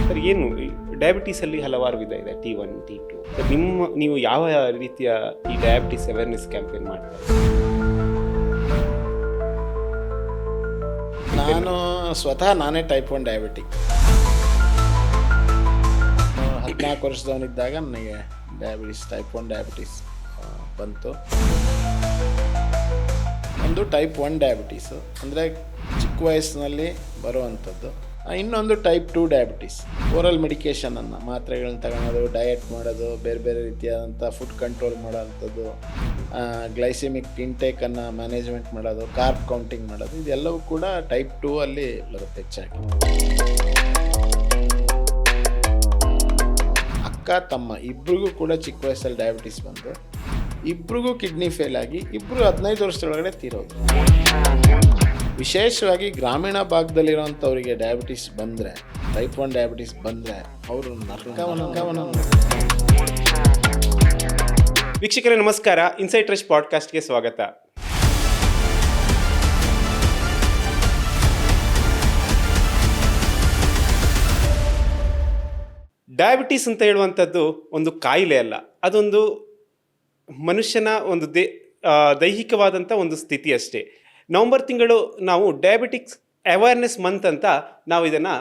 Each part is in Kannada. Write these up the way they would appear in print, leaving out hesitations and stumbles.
ಸರ್ ಏನು ಡಯಾಬಿಟೀಸಲ್ಲಿ ಹಲವಾರು ವಿಧ ಇದೆ, T1 T2. ಸರ್ ನೀವು ಯಾವ ರೀತಿಯ ಈ ಡಯಾಬಿಟೀಸ್ ಅವೇರ್ನೆಸ್ ಕ್ಯಾಂಪೇನ್ ಮಾಡ್ತಾರೆ? ನಾನು ಸ್ವತಃ ನಾನೇ ಟೈಪ್ 1 ಡಯಾಬಿಟಿಕ್. 14 ವರ್ಷದವನಿದ್ದಾಗ ನನಗೆ ಟೈಪ್ 1 ಡಯಾಬಿಟೀಸ್ ಬಂತು. ಒಂದು ಟೈಪ್ 1 ಡಯಾಬಿಟೀಸು ಅಂದರೆ ಚಿಕ್ಕ ವಯಸ್ಸಿನಲ್ಲಿ ಬರುವಂಥದ್ದು. ಇನ್ನೊಂದು ಟೈಪ್ 2 ಡಯಾಬಿಟೀಸ್. ಓರಲ್ ಮೆಡಿಕೇಷನನ್ನು, ಮಾತ್ರೆಗಳನ್ನ ತಗೊಳ್ಳೋದು, ಡಯಟ್ ಮಾಡೋದು, ಬೇರೆ ಬೇರೆ ರೀತಿಯಾದಂಥ ಫುಡ್ ಕಂಟ್ರೋಲ್ ಮಾಡೋವಂಥದ್ದು, ಗ್ಲೈಸೆಮಿಕ್ ಇಂಟೇಕನ್ನು ಮ್ಯಾನೇಜ್ಮೆಂಟ್ ಮಾಡೋದು, ಕಾರ್ಬ್ ಕೌಂಟಿಂಗ್ ಮಾಡೋದು, ಇದೆಲ್ಲವೂ ಕೂಡ ಟೈಪ್ 2 ಅಲ್ಲಿ ಬರುತ್ತೆ ಹೆಚ್ಚಾಗಿ. ಅಕ್ಕ ತಮ್ಮ ಇಬ್ರಿಗೂ ಕೂಡ ಚಿಕ್ಕ ವಯಸ್ಸಲ್ಲಿ ಡಯಾಬಿಟೀಸ್ ಬಂದು ಇಬ್ರಿಗೂ ಕಿಡ್ನಿ ಫೇಲ್ ಆಗಿ ಇಬ್ಬರು 15 ವರ್ಷದೊಳಗಡೆ ತೀರೋದು. ವಿಶೇಷವಾಗಿ ಗ್ರಾಮೀಣ ಭಾಗದಲ್ಲಿರೋಂಥವರಿಗೆ ಡಯಾಬಿಟೀಸ್ ಬಂದರೆ, ಟೈಪ್ 1 ಡಯಾಬಿಟೀಸ್ ಬಂದರೆ ಅವರು ನರಕವನ್ನು. ವೀಕ್ಷಕರೇ ನಮಸ್ಕಾರ, ಇನ್ಸೈಟ್ ರಶ್ ಪಾಡ್ಕಾಸ್ಟ್ಗೆ ಸ್ವಾಗತ. ಡಯಾಬಿಟೀಸ್ ಅಂತ ಹೇಳುವಂಥದ್ದು ಒಂದು ಕಾಯಿಲೆ ಅಲ್ಲ, ಅದೊಂದು ಮನುಷ್ಯನ ಒಂದು ದೈಹಿಕವಾದಂಥ ಒಂದು ಸ್ಥಿತಿ ಅಷ್ಟೇ. ನವಂಬರ್ ತಿಂಗಳು ನಾವು ಡಯಾಬಿಟಿಕ್ಸ್ ಅವೇರ್ನೆಸ್ ಮಂತ್ ಅಂತ ನಾವು ಇದನ್ನು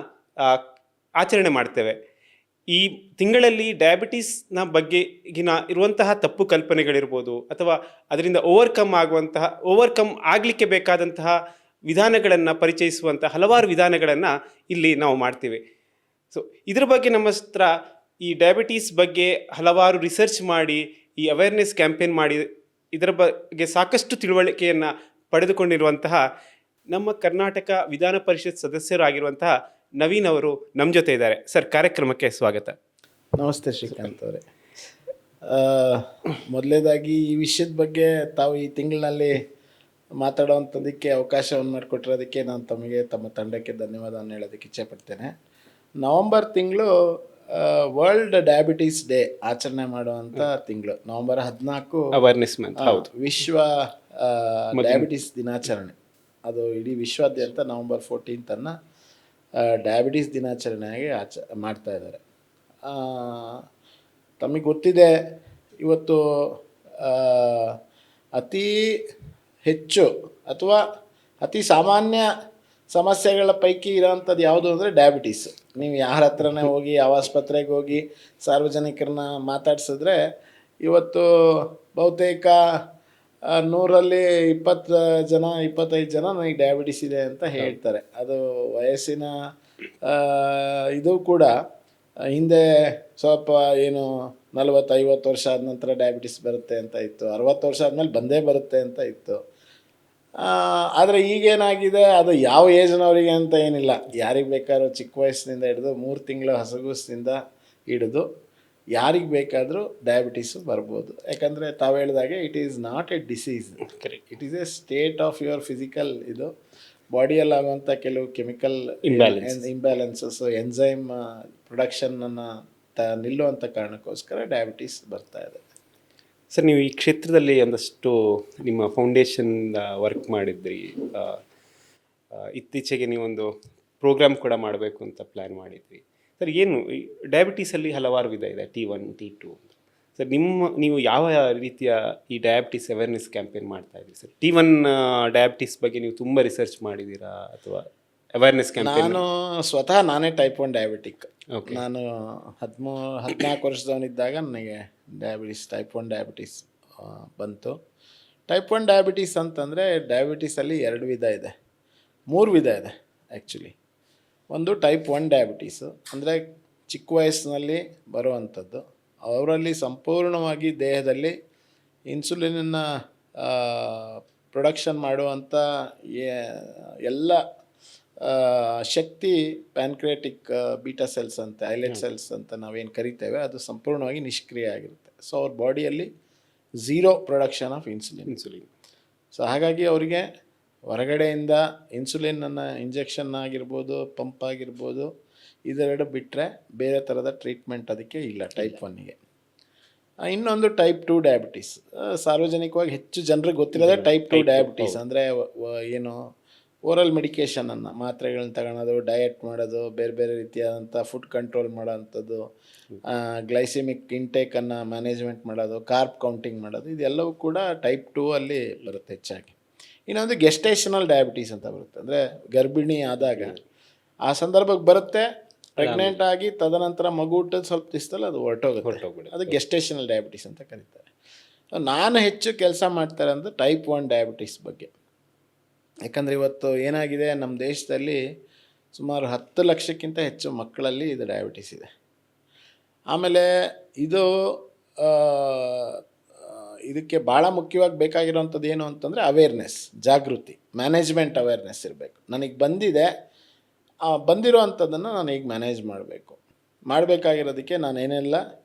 ಆಚರಣೆ ಮಾಡ್ತೇವೆ. ಈ ತಿಂಗಳಲ್ಲಿ ಡಯಾಬಿಟೀಸ್ನ ಬಗ್ಗೆಗಿನ ಇರುವಂತಹ ತಪ್ಪು ಕಲ್ಪನೆಗಳಿರ್ಬೋದು, ಅಥವಾ ಅದರಿಂದ ಓವರ್ಕಮ್ ಆಗಲಿಕ್ಕೆ ಬೇಕಾದಂತಹ ವಿಧಾನಗಳನ್ನು ಪರಿಚಯಿಸುವಂಥ ಹಲವಾರು ವಿಧಾನಗಳನ್ನು ಇಲ್ಲಿ ನಾವು ಮಾಡ್ತೀವಿ. ಸೊ ಇದ್ರ ಬಗ್ಗೆ ನಮ್ಮ ಹತ್ರ ಈ ಡಯಾಬಿಟೀಸ್ ಬಗ್ಗೆ ಹಲವಾರು ರಿಸರ್ಚ್ ಮಾಡಿ, ಈ ಅವೇರ್ನೆಸ್ ಕ್ಯಾಂಪೇನ್ ಮಾಡಿ, ಇದರ ಬಗ್ಗೆ ಸಾಕಷ್ಟು ತಿಳುವಳಿಕೆಯನ್ನು ಪಡೆದುಕೊಂಡಿರುವಂತಹ ನಮ್ಮ ಕರ್ನಾಟಕ ವಿಧಾನ ಪರಿಷತ್ ಸದಸ್ಯರಾಗಿರುವಂತಹ ನವೀನ್ ಅವರು ನಮ್ಮ ಜೊತೆ ಇದ್ದಾರೆ. ಸರ್, ಕಾರ್ಯಕ್ರಮಕ್ಕೆ ಸ್ವಾಗತ. ನಮಸ್ತೆ ಶ್ರೀಕಾಂತ್ ಅವರೇ. ಮೊದಲನೇದಾಗಿ ಈ ವಿಷಯದ ಬಗ್ಗೆ ತಾವು ಈ ತಿಂಗಳಿನಲ್ಲಿ ಮಾತಾಡುವಂಥದ್ದಕ್ಕೆ ಅವಕಾಶವನ್ನು ಮಾಡಿಕೊಟ್ಟಿರೋದಕ್ಕೆ ನಾನು ತಮಗೆ, ತಮ್ಮ ತಂಡಕ್ಕೆ ಧನ್ಯವಾದವನ್ನು ಹೇಳೋದಕ್ಕೆ ಇಚ್ಛೆಪಡ್ತೇನೆ. ನವಂಬರ್ ತಿಂಗಳು ವರ್ಲ್ಡ್ ಡಯಾಬಿಟೀಸ್ ಡೇ ಆಚರಣೆ ಮಾಡುವಂಥ ತಿಂಗಳು. ನವಂಬರ್ 14 ಅವೇರ್ನೆಸ್ ಮಂತ್, ಹೌದು, ವಿಶ್ವ ಡಯಾಬಿಟೀಸ್ ದಿನಾಚರಣೆ. ಅದು ಇಡೀ ವಿಶ್ವಾದ್ಯಂತ ನವಂಬರ್ 14 ಡಯಾಬಿಟೀಸ್ ದಿನಾಚರಣೆಯಾಗಿ ಮಾಡ್ತಾ ಇದ್ದಾರೆ. ತಮಗೆ ಗೊತ್ತಿದೆ, ಇವತ್ತು ಅತಿ ಹೆಚ್ಚು ಅಥವಾ ಅತಿ ಸಾಮಾನ್ಯ ಸಮಸ್ಯೆಗಳ ಪೈಕಿ ಇರೋವಂಥದ್ದು ಯಾವುದು ಅಂದರೆ ಡಯಾಬಿಟೀಸ್. ನೀವು ಯಾರ ಹತ್ರನೇ ಹೋಗಿ, ಯಾವ ಆಸ್ಪತ್ರೆಗೆ ಹೋಗಿ ಸಾರ್ವಜನಿಕರನ್ನ ಮಾತಾಡ್ಸಿದ್ರೆ ಇವತ್ತು ಬಹುತೇಕ 100ರಲ್ಲಿ 25 ಜನ ನನಗೆ ಡಯಾಬಿಟಿಸ್ ಇದೆ ಅಂತ ಹೇಳ್ತಾರೆ. ಅದು ವಯಸ್ಸಿನ ಇದು ಕೂಡ ಹಿಂದೆ ಸ್ವಲ್ಪ ಏನು 40-50 ವರ್ಷ ಆದ ನಂತರ ಡಯಾಬಿಟಿಸ್ ಬರುತ್ತೆ ಅಂತ ಇತ್ತು, 60 ವರ್ಷ ಆದಮೇಲೆ ಬಂದೇ ಬರುತ್ತೆ ಅಂತ ಇತ್ತು. ಆದರೆ ಈಗೇನಾಗಿದೆ, ಅದು ಯಾವ ಏಜ್ನವರಿಗೆ ಅಂತ ಏನಿಲ್ಲ, ಯಾರಿಗೆ ಬೇಕಾದ್ರೂ ಚಿಕ್ಕ ವಯಸ್ಸಿನಿಂದ ಹಿಡಿದು 3 ತಿಂಗಳ ಹಸಗುಸಿನಿಂದ ಹಿಡಿದು ಯಾರಿಗೆ ಬೇಕಾದರೂ ಡಯಾಬಿಟೀಸು ಬರ್ಬೋದು. ಯಾಕಂದರೆ ತಾವು ಹೇಳಿದಾಗೆ it is not A disease, it is a state of your physical ಇದು ಬಾಡಿಯಲ್ಲಿ ಆಗುವಂಥ ಕೆಲವು ಕೆಮಿಕಲ್ ಇಂಬ್ಯಾಲೆನ್ಸಸ್, ಎನ್ಸೈಮ್ ಪ್ರೊಡಕ್ಷನನ್ನು ನಿಲ್ಲುವಂಥ ಕಾರಣಕ್ಕೋಸ್ಕರ ಡಯಾಬಿಟೀಸ್ ಬರ್ತಾ ಇದೆ. ಸರ್, ನೀವು ಈ ಕ್ಷೇತ್ರದಲ್ಲಿ ಒಂದಷ್ಟು ನಿಮ್ಮ ಫೌಂಡೇಶನ್ ವರ್ಕ್ ಮಾಡಿದ್ರಿ. ಇತ್ತೀಚೆಗೆ ನೀವೊಂದು ಪ್ರೋಗ್ರಾಮ್ ಕೂಡ ಮಾಡಬೇಕು ಅಂತ ಪ್ಲ್ಯಾನ್ ಮಾಡಿದ್ರಿ. ಸರ್, ಏನು ಈ ಡಯಾಬಿಟೀಸಲ್ಲಿ ಹಲವಾರು ವಿಧ ಇದೆ, T1 T2. ಸರ್, ನೀವು ಯಾವ ರೀತಿಯ ಈ ಡಯಾಬಿಟೀಸ್ ಅವೇರ್ನೆಸ್ ಕ್ಯಾಂಪೇನ್ ಮಾಡ್ತಾ ಇದ್ದೀರಿ ಸರ್? T1 ಡಯಾಬಿಟೀಸ್ ಬಗ್ಗೆ ನೀವು ತುಂಬ ರಿಸರ್ಚ್ ಮಾಡಿದ್ದೀರಾ ಅಥವಾ ಅವೇರ್ನೆಸ್ ಕ್ಯಾಂಪೇನ್? ನಾನು ಸ್ವತಃ ನಾನೇ ಟೈಪ್ 1 ಡಯಾಬಿಟಿಕ್. ನಾನು 14 ವರ್ಷದವನಿದ್ದಾಗ ನನಗೆ ಟೈಪ್ 1 ಡಯಾಬಿಟೀಸ್ ಬಂತು. ಟೈಪ್ 1 ಡಯಾಬಿಟೀಸ್ ಅಂತಂದರೆ ಡಯಾಬಿಟೀಸಲ್ಲಿ 2 ವಿಧ ಇದೆ, 3 ವಿಧ ಇದೆ ಆ್ಯಕ್ಚುಲಿ. ಒಂದು ಟೈಪ್ 1 ಡಯಾಬಿಟೀಸು ಅಂದರೆ ಚಿಕ್ಕ ವಯಸ್ಸಿನಲ್ಲಿ ಬರುವಂಥದ್ದು. ಅವರಲ್ಲಿ ಸಂಪೂರ್ಣವಾಗಿ ದೇಹದಲ್ಲಿ ಇನ್ಸುಲಿನನ್ನು ಪ್ರೊಡಕ್ಷನ್ ಮಾಡುವಂಥ ಎಲ್ಲ ಶಕ್ತಿ ಪ್ಯಾನ್ಕ್ರಿಯಾಟಿಕ್ ಬೀಟಾ ಸೆಲ್ಸ್ ಅಂತ, ಐಲೆಟ್ ಸೆಲ್ಸ್ ಅಂತ ನಾವೇನು ಕರಿತೇವೆ, ಅದು ಸಂಪೂರ್ಣವಾಗಿ ನಿಷ್ಕ್ರಿಯ ಆಗಿರುತ್ತೆ. ಸೊ ಅವ್ರ ಬಾಡಿಯಲ್ಲಿ 0 ಪ್ರೊಡಕ್ಷನ್ ಆಫ್ ಇನ್ಸುಲಿನ್. ಸೊ ಹಾಗಾಗಿ ಅವರಿಗೆ ಹೊರಗಡೆಯಿಂದ ಇನ್ಸುಲಿನನ್ನು ಇಂಜೆಕ್ಷನ್ ಆಗಿರ್ಬೋದು, ಪಂಪ್ ಆಗಿರ್ಬೋದು, ಇದೆರಡು ಬಿಟ್ಟರೆ ಬೇರೆ ಥರದ ಟ್ರೀಟ್ಮೆಂಟ್ ಅದಕ್ಕೆ ಇಲ್ಲ ಟೈಪ್ 1ಗೆ. ಇನ್ನೊಂದು ಟೈಪ್ 2 ಡಯಾಬಿಟೀಸ್. ಸಾರ್ವಜನಿಕವಾಗಿ ಹೆಚ್ಚು ಜನರಿಗೆ ಗೊತ್ತಿರೋದೇ ಟೈಪ್ 2 ಡಯಾಬಿಟೀಸ್. ಅಂದರೆ ಏನು ಓರಲ್ ಮೆಡಿಕೇಷನನ್ನು ಮಾತ್ರೆಗಳನ್ನ ತಗೊಳೋದು, ಡಯಟ್ ಮಾಡೋದು, ಬೇರೆ ಬೇರೆ ರೀತಿಯಾದಂಥ ಫುಡ್ ಕಂಟ್ರೋಲ್ ಮಾಡೋವಂಥದ್ದು, ಗ್ಲೈಸಿಮಿಕ್ ಇಂಟೇಕನ್ನು ಮ್ಯಾನೇಜ್ಮೆಂಟ್ ಮಾಡೋದು, ಕಾರ್ಬ್ ಕೌಂಟಿಂಗ್ ಮಾಡೋದು, ಇದೆಲ್ಲವೂ ಕೂಡ ಟೈಪ್ 2 ಅಲ್ಲಿ ಬರುತ್ತೆ ಹೆಚ್ಚಾಗಿ. ಇನ್ನೊಂದು ಗೆಸ್ಟೇಷನಲ್ ಡಯಾಬಿಟೀಸ್ ಅಂತ ಬರುತ್ತೆ, ಅಂದರೆ ಗರ್ಭಿಣಿ ಆದಾಗ ಆ ಸಂದರ್ಭಕ್ಕೆ ಬರುತ್ತೆ, ಪ್ರೆಗ್ನೆಂಟ್ ಆಗಿ ತದನಂತರ ಮಗು ಹುಟ್ಟಿದ ಸ್ವಲ್ಪ ದಿವಸದಲ್ಲಿ ಅದು ಹೊರಟೋಗುತ್ತೆ. ಅದು ಗೆಸ್ಟೇಷನಲ್ ಡಯಾಬಿಟೀಸ್ ಅಂತ ಕರೀತಾರೆ. ನಾನು ಹೆಚ್ಚು ಕೆಲಸ ಮಾಡ್ತಾರೆ ಅಂದರೆ ಟೈಪ್ 1 ಡಯಾಬಿಟೀಸ್ ಬಗ್ಗೆ. ಯಾಕಂದರೆ ಇವತ್ತು ಏನಾಗಿದೆ, ನಮ್ಮ ದೇಶದಲ್ಲಿ ಸುಮಾರು 10 ಲಕ್ಷಕ್ಕಿಂತ ಹೆಚ್ಚು ಮಕ್ಕಳಲ್ಲಿ ಇದು ಡಯಾಬಿಟೀಸ್ ಇದೆ. ಆಮೇಲೆ ಇದು ಇದಕ್ಕೆ ಭಾಳ ಮುಖ್ಯವಾಗಿ ಬೇಕಾಗಿರೋವಂಥದ್ದು ಏನು ಅಂತಂದರೆ ಅವೇರ್ನೆಸ್, ಜಾಗೃತಿ, ಮ್ಯಾನೇಜ್ಮೆಂಟ್ ಅವೇರ್ನೆಸ್ ಇರಬೇಕು. ನನಗೆ ಬಂದಿದೆ, ಬಂದಿರೋ ಅಂಥದ್ದನ್ನು ನಾನು ಈಗ ಮ್ಯಾನೇಜ್ ಮಾಡಬೇಕಾಗಿರೋದಕ್ಕೆ ನಾನೇನೆಲ್ಲ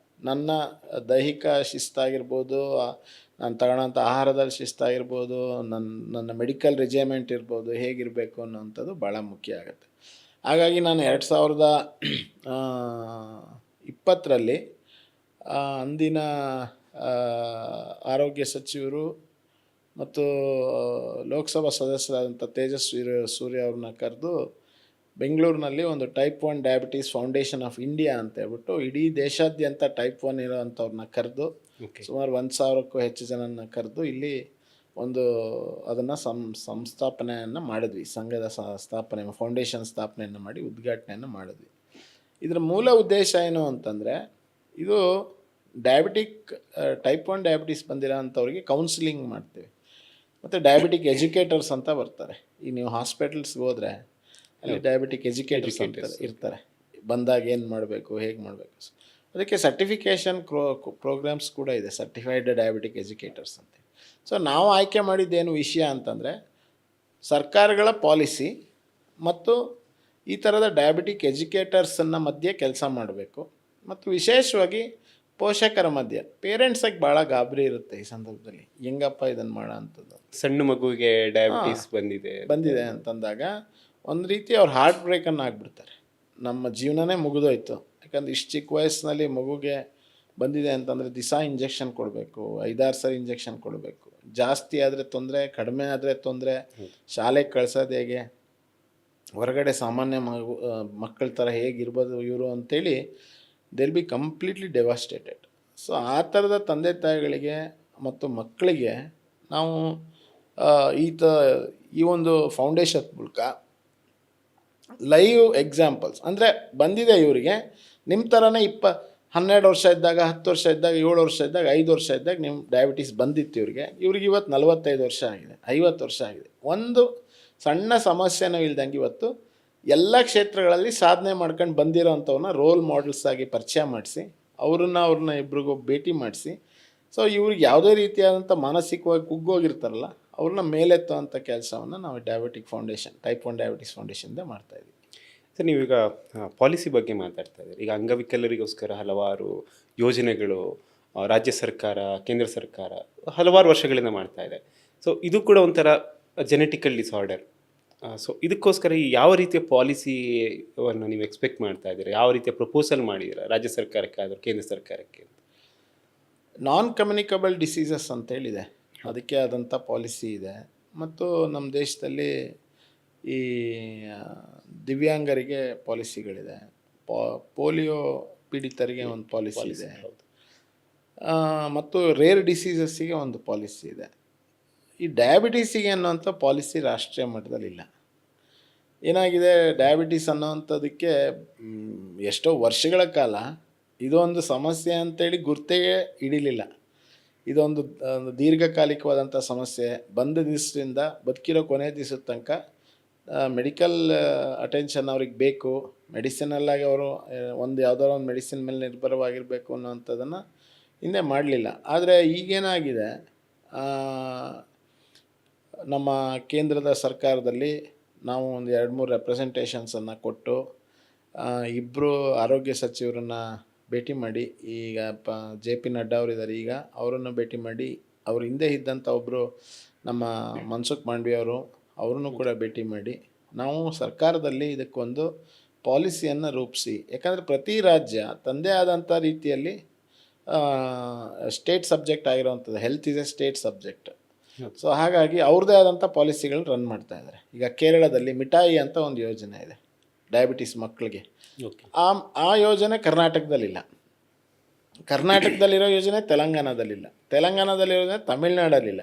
ನನ್ನ ದೈಹಿಕ ಶಿಸ್ತಾಗಿರ್ಬೋದು, ನಾನು ತಗೊಳ್ಳೋಂಥ ಆಹಾರದಲ್ಲಿ ಶಿಸ್ತಾಗಿರ್ಬೋದು, ನನ್ನ ಮೆಡಿಕಲ್ ರಿಜೈಮೆಂಟ್ ಇರ್ಬೋದು, ಹೇಗಿರಬೇಕು ಅನ್ನೋವಂಥದ್ದು ಭಾಳ ಮುಖ್ಯ ಆಗುತ್ತೆ. ಹಾಗಾಗಿ ನಾನು 2020ರಲ್ಲಿ ಅಂದಿನ ಆರೋಗ್ಯ ಸಚಿವರು ಮತ್ತು ಲೋಕಸಭಾ ಸದಸ್ಯರಾದಂಥ ತೇಜಸ್ವಿ ಸೂರ್ಯ ಅವ್ರನ್ನ ಕರೆದು ಬೆಂಗಳೂರಿನಲ್ಲಿ ಒಂದು type 1 diabetes foundation of India ಅಂತ ಹೇಳ್ಬಿಟ್ಟು ಇಡೀ ದೇಶಾದ್ಯಂತ ಟೈಪ್ 1 ಇರೋವಂಥವ್ರನ್ನ ಕರೆದು ಸುಮಾರು 1,000ಕ್ಕೂ ಹೆಚ್ಚು ಜನನ ಕರೆದು ಇಲ್ಲಿ ಒಂದು ಅದನ್ನು ಸಂಸ್ಥಾಪನೆಯನ್ನು ಮಾಡಿದ್ವಿ. ಸಂಘದ ಸ್ಥಾಪನೆ, ಫೌಂಡೇಶನ್ ಸ್ಥಾಪನೆಯನ್ನು ಮಾಡಿ ಉದ್ಘಾಟನೆಯನ್ನು ಮಾಡಿದ್ವಿ. ಇದರ ಮೂಲ ಉದ್ದೇಶ ಏನು ಅಂತಂದರೆ, ಇದು ಟೈಪ್ 1 ಡಯಾಬಿಟೀಸ್ ಬಂದಿರೋ ಅಂಥವ್ರಿಗೆ ಕೌನ್ಸಿಲಿಂಗ್ ಮಾಡ್ತೀವಿ. ಮತ್ತು ಡಯಾಬಿಟಿಕ್ ಎಜುಕೇಟರ್ಸ್ ಅಂತ ಬರ್ತಾರೆ. ಈಗ ನೀವು ಹಾಸ್ಪಿಟಲ್ಸ್ಗೆ ಹೋದರೆ ಅಲ್ಲಿ ಡಯಾಬಿಟಿಕ್ ಎಜುಕೇಟರ್ಸ್ ಅಂತ ಇರ್ತಾರೆ. ಬಂದಾಗ ಏನು ಮಾಡಬೇಕು, ಹೇಗೆ ಮಾಡಬೇಕು, ಅದಕ್ಕೆ ಸರ್ಟಿಫಿಕೇಷನ್ ಪ್ರೋಗ್ರಾಮ್ಸ್ ಕೂಡ ಇದೆ, ಸರ್ಟಿಫೈಡ್ ಡಯಾಬಿಟಿಕ್ ಎಜುಕೇಟರ್ಸ್ ಅಂತ. ಸೊ ನಾವು ಆಯ್ಕೆ ಮಾಡಿದ್ದೇನು ವಿಷಯ ಅಂತಂದರೆ, ಸರ್ಕಾರಗಳ ಪಾಲಿಸಿ ಮತ್ತು ಈ ಥರದ ಡಯಾಬಿಟಿಕ್ ಎಜುಕೇಟರ್ಸನ್ನು ಮಧ್ಯೆ ಕೆಲಸ ಮಾಡಬೇಕು. ಮತ್ತು ವಿಶೇಷವಾಗಿ ಪೋಷಕರ ಮಧ್ಯೆ, ಪೇರೆಂಟ್ಸಾಗಿ ಭಾಳ ಗಾಬರಿ ಇರುತ್ತೆ ಈ ಸಂದರ್ಭದಲ್ಲಿ, ಹೆಂಗಪ್ಪ ಇದನ್ನು ಮಾಡೋ ಅಂಥದ್ದು. ಸಣ್ಣ ಮಗುವಿಗೆ ಡಯಾಬಿಟೀಸ್ ಬಂದಿದೆ ಅಂತಂದಾಗ ಒಂದು ರೀತಿ ಅವ್ರು ಹಾರ್ಟ್ ಬ್ರೇಕನ್ನು ಆಗಿಬಿಡ್ತಾರೆ. ನಮ್ಮ ಜೀವನನೇ ಮುಗಿದೋಯ್ತು. ಯಾಕಂದ್ರೆ ಇಷ್ಟು ಚಿಕ್ಕ ವಯಸ್ಸಿನಲ್ಲಿ ಮಗುಗೆ ಬಂದಿದೆ ಅಂತಂದರೆ ದಿವಸ ಇಂಜೆಕ್ಷನ್ ಕೊಡಬೇಕು, 5-6 ಸರಿ ಇಂಜೆಕ್ಷನ್ ಕೊಡಬೇಕು. ಜಾಸ್ತಿ ಆದರೆ ತೊಂದರೆ, ಕಡಿಮೆ ಆದರೆ ತೊಂದರೆ, ಶಾಲೆಗೆ ಕಳ್ಸೋದು ಹೇಗೆ, ಹೊರಗಡೆ ಸಾಮಾನ್ಯ ಮಕ್ಕಳ ಥರ ಹೇಗಿರ್ಬೋದು ಇವರು ಅಂತೇಳಿ ವಿಲ್ ಬಿ ಕಂಪ್ಲೀಟ್ಲಿ ಡೆವಾಸ್ಟೇಟೆಡ್. ಸೊ ಆ ಥರದ ತಂದೆ ತಾಯಿಗಳಿಗೆ ಮತ್ತು ಮಕ್ಕಳಿಗೆ ನಾವು ಈ ಒಂದು ಫೌಂಡೇಶನ್ ಮೂಲಕ ಲೈವ್ ಎಕ್ಸಾಂಪಲ್ಸ್, ಅಂದರೆ ಬಂದಿದೆ ಇವರಿಗೆ, ನಿಮ್ಮ ಥರನೇ 12 ವರ್ಷ ಇದ್ದಾಗ, 10 ವರ್ಷ ಇದ್ದಾಗ, 7 ವರ್ಷ ಇದ್ದಾಗ, 5 ವರ್ಷ ಇದ್ದಾಗ ನಿಮ್ಮ ಡಯಾಬಿಟೀಸ್ ಬಂದಿತ್ತು ಇವ್ರಿಗೆ ಇವತ್ತು 45 ವರ್ಷ ಆಗಿದೆ, 50 ವರ್ಷ ಆಗಿದೆ. ಒಂದು ಸಣ್ಣ ಸಮಸ್ಯೆನೂ ಇಲ್ದಂಗೆ ಇವತ್ತು ಎಲ್ಲ ಕ್ಷೇತ್ರಗಳಲ್ಲಿ ಸಾಧನೆ ಮಾಡ್ಕೊಂಡು ಬಂದಿರೋ ಅಂಥವನ್ನ ರೋಲ್ ಮಾಡೆಲ್ಸ್ ಆಗಿ ಪರಿಚಯ ಮಾಡಿಸಿ, ಅವ್ರನ್ನ ಇಬ್ರಿಗೂ ಭೇಟಿ ಮಾಡಿಸಿ, ಸೊ ಇವ್ರಿಗೆ ಯಾವುದೇ ರೀತಿಯಾದಂಥ ಮಾನಸಿಕವಾಗಿ ಕುಗ್ಗೋಗಿರ್ತಾರಲ್ಲ ಅವ್ರನ್ನ ಮೇಲೆತ್ತುವಂಥ ಕೆಲಸವನ್ನು ನಾವು ಡಯಾಬಿಟಿಕ್ ಫೌಂಡೇಶನ್, ಟೈಪ್ 1 ಡಯಾಬಿಟಿಸ್ ಫೌಂಡೇಶನ್ದೇ ಮಾಡ್ತಾಯಿದ್ವಿ. ಸರ್, ನೀವೀಗ ಪಾಲಿಸಿ ಬಗ್ಗೆ ಮಾತಾಡ್ತಾ ಇದ್ದೀರಿ. ಈಗ ಅಂಗವಿಕಲರಿಗೋಸ್ಕರ ಹಲವಾರು ಯೋಜನೆಗಳು ರಾಜ್ಯ ಸರ್ಕಾರ, ಕೇಂದ್ರ ಸರ್ಕಾರ ಹಲವಾರು ವರ್ಷಗಳಿಂದ ಮಾಡ್ತಾ ಇದೆ. ಸೊ ಇದು ಕೂಡ ಒಂಥರ ಜೆನೆಟಿಕಲ್ ಡಿಸಾರ್ಡರ್. ಸೊ ಇದಕ್ಕೋಸ್ಕರ ಯಾವ ರೀತಿಯ ಪಾಲಿಸಿಯನ್ನು ನೀವು ಎಕ್ಸ್ಪೆಕ್ಟ್ ಮಾಡ್ತಾ ಇದ್ದೀರಾ? ಯಾವ ರೀತಿಯ ಪ್ರಪೋಸಲ್ ಮಾಡಿದ್ದೀರಾ ರಾಜ್ಯ ಸರ್ಕಾರಕ್ಕೆ ಆದರೂ ಕೇಂದ್ರ ಸರ್ಕಾರಕ್ಕೆ? ನಾನ್ ಕಮ್ಯುನಿಕಬಲ್ ಡಿಸೀಸಸ್ ಅಂತೇಳಿದೆ, ಅದಕ್ಕೆ ಆದಂಥ ಪಾಲಿಸಿ ಇದೆ. ಮತ್ತು ನಮ್ಮ ದೇಶದಲ್ಲಿ ಈ ದಿವ್ಯಾಂಗರಿಗೆ ಪಾಲಿಸಿಗಳಿದೆ, ಪೋಲಿಯೋ ಪೀಡಿತರಿಗೆ ಒಂದು ಪಾಲಿಸಿ ಇದೆ, ಮತ್ತು ರೇರ್ ಡಿಸೀಸಸ್ಸಿಗೆ ಒಂದು ಪಾಲಿಸಿ ಇದೆ. ಈ ಡಯಾಬಿಟೀಸಿಗೆ ಅನ್ನೋಂಥ ಪಾಲಿಸಿ ರಾಷ್ಟ್ರೀಯ ಮಟ್ಟದಲ್ಲಿಲ್ಲ. ಏನಾಗಿದೆ, ಡಯಾಬಿಟೀಸ್ ಅನ್ನೋವಂಥದ್ದಕ್ಕೆ ಎಷ್ಟೋ ವರ್ಷಗಳ ಕಾಲ ಇದೊಂದು ಸಮಸ್ಯೆ ಅಂತೇಳಿ ಗುರ್ತೇ ಹಿಡಿಲಿಲ್ಲ. ಇದೊಂದು ದೀರ್ಘಕಾಲಿಕವಾದಂಥ ಸಮಸ್ಯೆ. ಬಂದ ದಿವಸದಿಂದ ಬದುಕಿರೋ ಕೊನೆ ದಿವಸದ ತನಕ ಮೆಡಿಕಲ್ ಅಟೆನ್ಷನ್ ಅವ್ರಿಗೆ ಬೇಕು, ಮೆಡಿಸಿನಲ್ಲಾಗಿ ಅವರು ಯಾವುದಾದ್ರು ಒಂದು ಮೆಡಿಸಿನ್ ಮೇಲೆ ನಿರ್ಭರವಾಗಿರಬೇಕು ಅನ್ನೋವಂಥದ್ದನ್ನು ಹಿಂದೆ ಮಾಡಲಿಲ್ಲ. ಆದರೆ ಈಗೇನಾಗಿದೆ, ನಮ್ಮ ಕೇಂದ್ರದ ಸರ್ಕಾರದಲ್ಲಿ ನಾವು ಒಂದು 2-3 ರೆಪ್ರೆಸೆಂಟೇಷನ್ಸನ್ನು ಕೊಟ್ಟು, ಇಬ್ಬರು ಆರೋಗ್ಯ ಸಚಿವರನ್ನು ಭೇಟಿ ಮಾಡಿ, ಈಗ JP ನಡ್ಡಾ ಅವರಿದ್ದಾರೆ, ಈಗ ಅವರನ್ನು ಭೇಟಿ ಮಾಡಿ, ಅವ್ರ ಹಿಂದೆ ಇದ್ದಂಥ ಒಬ್ಬರು ನಮ್ಮ ಮನ್ಸುಖ್ ಮಾಂಡವಿಯಾ ಅವರನ್ನು ಕೂಡ ಭೇಟಿ ಮಾಡಿ, ನಾವು ಸರ್ಕಾರದಲ್ಲಿ ಇದಕ್ಕೊಂದು ಪಾಲಿಸಿಯನ್ನು ರೂಪಿಸಿ, ಯಾಕಂದರೆ ಪ್ರತಿ ರಾಜ್ಯ ತಂದೇ ಆದಂಥ ರೀತಿಯಲ್ಲಿ ಸ್ಟೇಟ್ ಸಬ್ಜೆಕ್ಟ್ ಆಗಿರೋವಂಥದ್ದು, health is a state subject. So ಹಾಗಾಗಿ ಅವ್ರದ್ದೇ ಆದಂಥ ಪಾಲಿಸಿಗಳನ್ನ ರನ್ ಮಾಡ್ತಾ ಇದ್ದಾರೆ. ಈಗ ಕೇರಳದಲ್ಲಿ ಮಿಠಾಯಿ ಅಂತ ಒಂದು ಯೋಜನೆ ಇದೆ ಡಯಾಬಿಟಿಸ್ ಮಕ್ಕಳಿಗೆ. ಓಕೆ. ಆ ಯೋಜನೆ ಕರ್ನಾಟಕದಲ್ಲಿಲ್ಲ. ಕರ್ನಾಟಕದಲ್ಲಿರೋ ಯೋಜನೆ ತೆಲಂಗಾಣದಲ್ಲಿಲ್ಲ. ತೆಲಂಗಾಣದಲ್ಲಿರೋ ಯೋಜನೆ ತಮಿಳ್ನಾಡಲ್ಲಿಲ್ಲ.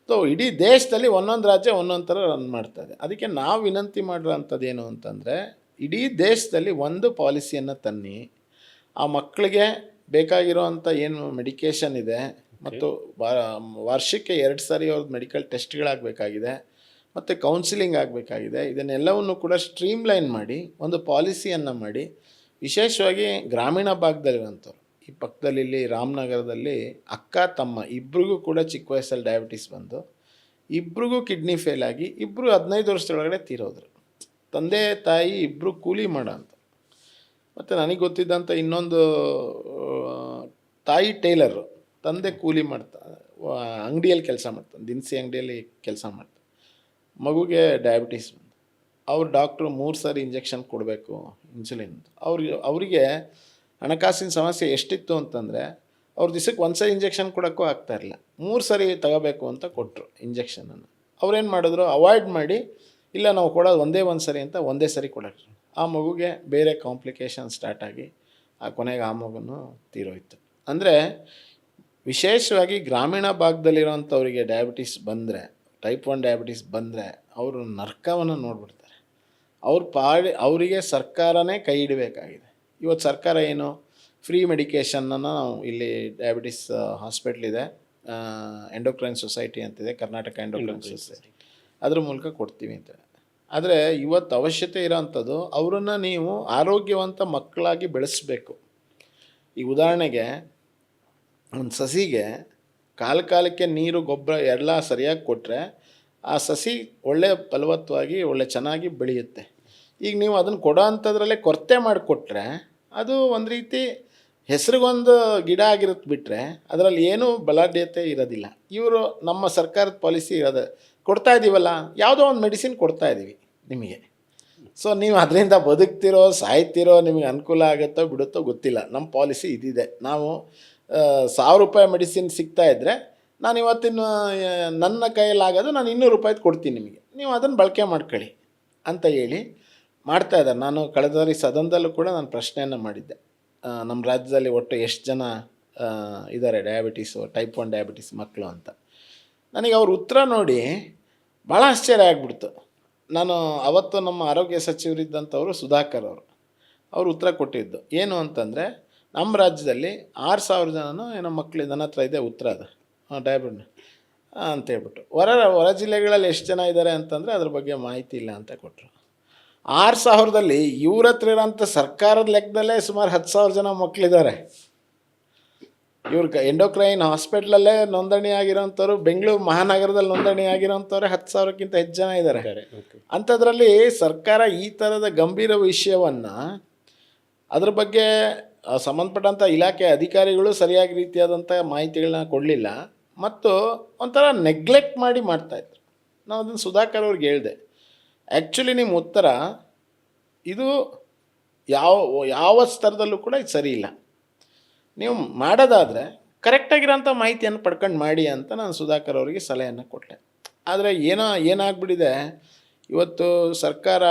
ಸೊ ಇಡೀ ದೇಶದಲ್ಲಿ ಒಂದೊಂದು ರಾಜ್ಯ ಒಂದೊಂದು ಥರ ರನ್ ಮಾಡ್ತಾಯಿದೆ. ಅದಕ್ಕೆ ನಾವು ವಿನಂತಿ ಮಾಡಿರೋಂಥದ್ದು ಏನು ಅಂತಂದರೆ, ಇಡೀ ದೇಶದಲ್ಲಿ ಒಂದು ಪಾಲಿಸಿಯನ್ನು ತನ್ನಿ, ಆ ಮಕ್ಕಳಿಗೆ ಬೇಕಾಗಿರೋವಂಥ ಏನು ಮೆಡಿಕೇಷನ್ ಇದೆ ಮತ್ತು ವರ್ಷಕ್ಕೆ 2 ಸಾರಿ ಅವ್ರದ್ದು ಮೆಡಿಕಲ್ ಟೆಸ್ಟ್ಗಳಾಗಬೇಕಾಗಿದೆ ಮತ್ತು ಕೌನ್ಸಿಲಿಂಗ್ ಆಗಬೇಕಾಗಿದೆ. ಇದನ್ನೆಲ್ಲವನ್ನು ಕೂಡ ಸ್ಟ್ರೀಮ್ಲೈನ್ ಮಾಡಿ ಒಂದು ಪಾಲಿಸಿಯನ್ನು ಮಾಡಿ, ವಿಶೇಷವಾಗಿ ಗ್ರಾಮೀಣ ಭಾಗದಲ್ಲಿರುವಂಥವ್ರು, ಈ ಪಕ್ಕದಲ್ಲಿ ಇಲ್ಲಿ ರಾಮನಗರದಲ್ಲಿ ಅಕ್ಕ ತಮ್ಮ ಇಬ್ರಿಗೂ ಕೂಡ ಚಿಕ್ಕ ವಯಸ್ಸಲ್ಲಿ ಡಯಾಬಿಟಿಸ್ ಬಂದು ಇಬ್ರಿಗೂ ಕಿಡ್ನಿ ಫೇಲ್ ಆಗಿ ಇಬ್ಬರು 15 ವರ್ಷದೊಳಗಡೆ ತೀರೋದ್ರು. ತಂದೆ ತಾಯಿ ಇಬ್ಬರು ಕೂಲಿ ಮಾಡೋ ಅಂತ. ಮತ್ತು ನನಗೆ ಗೊತ್ತಿದ್ದಂಥ ಇನ್ನೊಂದು ತಾಯಿ ಟೈಲರು, ತಂದೆ ಕೂಲಿ ಮಾಡ್ತಾ ಅಂಗಡಿಯಲ್ಲಿ ಕೆಲಸ ಮಾಡ್ತಾನೆ, ದಿನಸಿ ಅಂಗಡಿಯಲ್ಲಿ ಕೆಲಸ ಮಾಡ್ತಾನೆ. ಮಗುಗೆ ಡಯಾಬಿಟಿಸ್ ಬಂದು ಅವ್ರು ಡಾಕ್ಟ್ರು 3 ಸಾರಿ ಇಂಜೆಕ್ಷನ್ ಕೊಡಬೇಕು ಇನ್ಸುಲಿನ್. ಅವರಿಗೆ ಹಣಕಾಸಿನ ಸಮಸ್ಯೆ ಎಷ್ಟಿತ್ತು ಅಂತಂದರೆ ಅವ್ರು ದಿವಸಕ್ಕೆ 1 ಸಾರಿ ಇಂಜೆಕ್ಷನ್ ಕೊಡೋಕ್ಕೂ ಆಗ್ತಾಯಿರಲಿಲ್ಲ. 3 ಸಾರಿ ತಗೋಬೇಕು ಅಂತ ಕೊಟ್ಟರು ಇಂಜೆಕ್ಷನನ್ನು. ಅವ್ರೇನು ಮಾಡಿದ್ರು, ಅವಾಯ್ಡ್ ಮಾಡಿ, ಇಲ್ಲ ನಾವು ಕೊಡೋದು ಒಂದೇ ಸರಿ ಅಂತ ಒಂದೇ ಸರಿ ಕೊಡೋಕ್ಕೆ. ಆ ಮಗುಗೆ ಬೇರೆ ಕಾಂಪ್ಲಿಕೇಶನ್ ಸ್ಟಾರ್ಟ್ ಆಗಿ ಕೊನೆಗೆ ಆ ಮಗುನು ತೀರೋಯ್ತು. ಅಂದರೆ ವಿಶೇಷವಾಗಿ ಗ್ರಾಮೀಣ ಭಾಗದಲ್ಲಿರೋಂಥವ್ರಿಗೆ ಡಯಾಬಿಟಿಸ್ ಬಂದರೆ, ಟೈಪ್ 1 ಡಯಾಬಿಟಿಸ್ ಬಂದರೆ ಅವರು ನರ್ಕವನ್ನು ನೋಡ್ಬಿಡ್ತಾರೆ. ಅವರಿಗೆ ಸರ್ಕಾರನೇ ಕೈ ಹಿಡಬೇಕಾಗಿದೆ. ಇವತ್ತು ಸರ್ಕಾರ ಏನು ಫ್ರೀ ಮೆಡಿಕೇಷನನ್ನು ನಾವು ಇಲ್ಲಿ ಡಯಾಬಿಟಿಸ್ ಹಾಸ್ಪಿಟ್ಲಿದೆ, ಎಂಡೋಕ್ರೈನ್ ಸೊಸೈಟಿ ಅಂತಿದೆ, ಕರ್ನಾಟಕ ಎಂಡೋಕ್ರೈನ್ ಸೊಸೈಟಿ, ಅದ್ರ ಮೂಲಕ ಕೊಡ್ತೀವಿ ಅಂತ. ಆದರೆ ಇವತ್ತು ಅವಶ್ಯಕತೆ ಇರೋವಂಥದ್ದು ಅವರನ್ನು ನೀವು ಆರೋಗ್ಯವಂತ ಮಕ್ಕಳಾಗಿ ಬೆಳೆಸಬೇಕು. ಈ ಉದಾಹರಣೆಗೆ ಒಂದು ಸಸಿಗೆ ಕಾಲಕ್ಕೆ ನೀರು ಗೊಬ್ಬರ ಎಲ್ಲ ಸರಿಯಾಗಿ ಕೊಟ್ಟರೆ ಆ ಸಸಿ ಒಳ್ಳೆ ಫಲವತ್ತವಾಗಿ ಒಳ್ಳೆ ಚೆನ್ನಾಗಿ ಬೆಳೆಯುತ್ತೆ. ಈಗ ನೀವು ಅದನ್ನು ಕೊಡೋ ಅಂಥದ್ರಲ್ಲೇ ಕೊರತೆ ಮಾಡಿಕೊಟ್ರೆ ಅದು ಒಂದು ರೀತಿ ಹೆಸರಿಗೊಂದು ಗಿಡ ಆಗಿರುತ್ತೆ ಬಿಟ್ಟರೆ ಅದರಲ್ಲಿ ಏನೂ ಬಲಾಢ್ಯತೆ ಇರೋದಿಲ್ಲ. ಇವರು ನಮ್ಮ ಸರ್ಕಾರದ ಪಾಲಿಸಿ ಇರೋದು ಕೊಡ್ತಾ ಇದ್ದೀವಲ್ಲ, ಯಾವುದೋ ಒಂದು ಮೆಡಿಸಿನ್ ಕೊಡ್ತಾ ಇದ್ದೀವಿ ನಿಮಗೆ. ಸೊ ನೀವು ಅದರಿಂದ ಬದುಕ್ತಿರೋ ಸಾಯ್ತಿರೋ, ನಿಮಗೆ ಅನುಕೂಲ ಆಗುತ್ತೋ ಬಿಡುತ್ತೋ ಗೊತ್ತಿಲ್ಲ. ನಮ್ಮ ಪಾಲಿಸಿ ಇದಿದೆ. ನಾವು 1000 ರೂಪಾಯಿ ಮೆಡಿಸಿನ್ ಸಿಗ್ತಾಯಿದ್ರೆ ನಾನು ಇವತ್ತಿನ ನನ್ನ ಕೈಯಲ್ಲಾಗೋದು ನಾನು 200 ರೂಪಾಯಿದು ಕೊಡ್ತೀನಿ ನಿಮಗೆ, ನೀವು ಅದನ್ನು ಬಳಕೆ ಮಾಡ್ಕೊಳ್ಳಿ ಅಂತ ಹೇಳಿ ಮಾಡ್ತಾಯಿದ್ದಾರೆ. ನಾನು ಕಳೆದ ಬಾರಿ ಸದನದಲ್ಲೂ ಕೂಡ ನಾನು ಪ್ರಶ್ನೆಯನ್ನು ಮಾಡಿದ್ದೆ, ನಮ್ಮ ರಾಜ್ಯದಲ್ಲಿ ಒಟ್ಟು ಎಷ್ಟು ಜನ ಇದ್ದಾರೆ ಡಯಾಬಿಟೀಸು, ಟೈಪ್ 1 ಡಯಾಬಿಟಿಸ್ ಮಕ್ಕಳು ಅಂತ. ನನಗೆ ಅವ್ರ ಉತ್ತರ ನೋಡಿ ಭಾಳ ಆಶ್ಚರ್ಯ ಆಗ್ಬಿಡ್ತು. ನಾನು ಅವತ್ತು ನಮ್ಮ ಆರೋಗ್ಯ ಸಚಿವರಿದ್ದಂಥವರು ಸುಧಾಕರ್ ಅವರು ಉತ್ತರ ಕೊಟ್ಟಿದ್ದು ಏನು ಅಂತಂದರೆ, ನಮ್ಮ ರಾಜ್ಯದಲ್ಲಿ 6000 ಜನನೂ ಏನೋ ಮಕ್ಕಳು, ನನ್ನ ಹತ್ರ ಇದೆ ಉತ್ತರ ಅದು, ಡಯಾಬಿಟ್ ಅಂತೇಳ್ಬಿಟ್ಟು. ಹೊರ ಜಿಲ್ಲೆಗಳಲ್ಲಿ ಎಷ್ಟು ಜನ ಇದ್ದಾರೆ ಅಂತಂದರೆ ಅದ್ರ ಬಗ್ಗೆ ಮಾಹಿತಿ ಇಲ್ಲ ಅಂತ ಕೊಟ್ಟರು. 6000ದಲ್ಲಿ ಇವ್ರ ಹತ್ರ ಇರೋಂಥ ಸರ್ಕಾರದ ಲೆಕ್ಕದಲ್ಲೇ ಸುಮಾರು 10,000 ಜನ ಮಕ್ಕಳಿದ್ದಾರೆ. ಇವ್ರಿಗೆ ಎಂಡೋಕ್ರೈನ್ ಹಾಸ್ಪಿಟ್ಲಲ್ಲೇ ನೋಂದಣಿ ಆಗಿರೋಂಥವ್ರು, ಬೆಂಗಳೂರು ಮಹಾನಗರದಲ್ಲಿ ನೋಂದಣಿ ಆಗಿರೋಂಥವ್ರೆ 10,000ಕ್ಕಿಂತ ಹೆಚ್ಚು ಜನ ಇದ್ದಾರೆ. ಅಂಥದ್ರಲ್ಲಿ ಸರ್ಕಾರ ಈ ಥರದ ಗಂಭೀರ ವಿಷಯವನ್ನು ಅದ್ರ ಬಗ್ಗೆ ಸಂಬಂಧಪಟ್ಟಂಥ ಇಲಾಖೆ ಅಧಿಕಾರಿಗಳು ಸರಿಯಾಗಿ ರೀತಿಯಾದಂಥ ಮಾಹಿತಿಗಳನ್ನ ಕೊಡಲಿಲ್ಲ ಮತ್ತು ಒಂಥರ ನೆಗ್ಲೆಕ್ಟ್ ಮಾಡಿ ಮಾಡ್ತಾಯಿದ್ರು. ನಾವು ಅದನ್ನು ಸುಧಾಕರ್ ಅವ್ರಿಗೆ ಹೇಳಿದೆ, ಆ್ಯಕ್ಚುಲಿ ನಿಮ್ಮ ಉತ್ತರ ಇದು ಯಾವ ಸ್ತರದಲ್ಲೂ ಕೂಡ ಇದು ಸರಿ ಇಲ್ಲ. ನೀವು ಮಾಡೋದಾದರೆ ಕರೆಕ್ಟಾಗಿರೋಂಥ ಮಾಹಿತಿಯನ್ನು ಪಡ್ಕೊಂಡು ಮಾಡಿ ಅಂತ ನಾನು ಸುಧಾಕರ್ ಅವರಿಗೆ ಸಲಹೆಯನ್ನು ಕೊಟ್ಟೆ. ಆದರೆ ಏನಾಗ್ಬಿಟ್ಟಿದೆ ಇವತ್ತು ಸರ್ಕಾರ